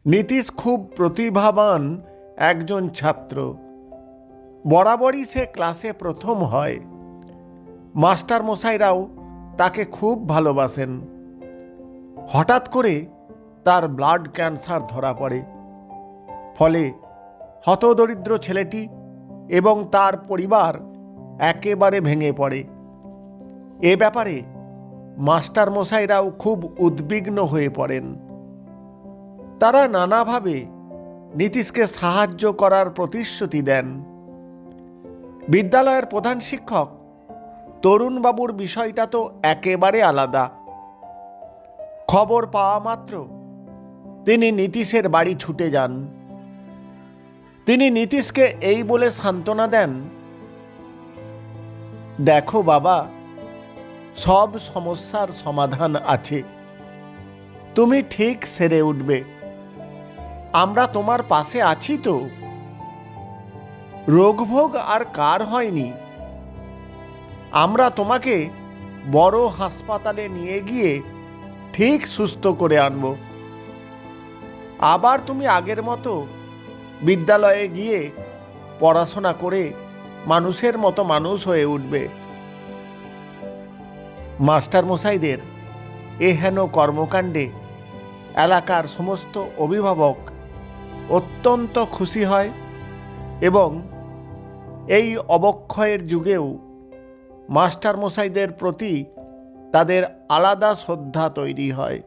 নীতিশ খুব প্রতিভাবান একজন ছাত্র। বরাবরই সে ক্লাসে প্রথম হয়। মাস্টার মশাইরাও তাকে খুব ভালোবাসেন। হঠাৎ করে তার ব্লাড ক্যান্সার ধরা পড়ে। ফলে হতদরিদ্র ছেলেটি এবং তার পরিবার একেবারে ভেঙে পড়ে। এ ব্যাপারে মাস্টার মশাইরাও খুব উদ্বিগ্ন হয়ে পড়েন। তারা নানাভাবে নীতিশকে সাহায্য করার প্রতিশ্রুতি দেন। বিদ্যালয়ের প্রধান শিক্ষক তরুণবাবুর বিষয়টা তো একেবারে আলাদা। খবর পাওয়া মাত্র তিনি নীতিশের বাড়ি ছুটে যান। তিনি নীতিশকে এই বলে সান্ত্বনা দেন, দেখো বাবা, সব সমস্যার সমাধান আছে, তুমি ঠিক সেরে উঠবে, আমরা তোমার পাশে আছি তো। রোগভোগ আর কার হয়নি? আমরা তোমাকে বড় হাসপাতালে নিয়ে গিয়ে ঠিক সুস্থ করে আনব। আবার তুমি আগের মতো বিদ্যালয়ে গিয়ে পড়াশোনা করে মানুষের মতো মানুষ হয়ে উঠবে। মাস্টার মশাইদের এহেন কর্মকাণ্ডে এলাকার সমস্ত অভিভাবক অত্যন্ত খুশি হয় এবং এই অবক্ষয়ের যুগেও মাস্টার মশাইদের প্রতি তাদের আলাদা শ্রদ্ধা তৈরি হয়।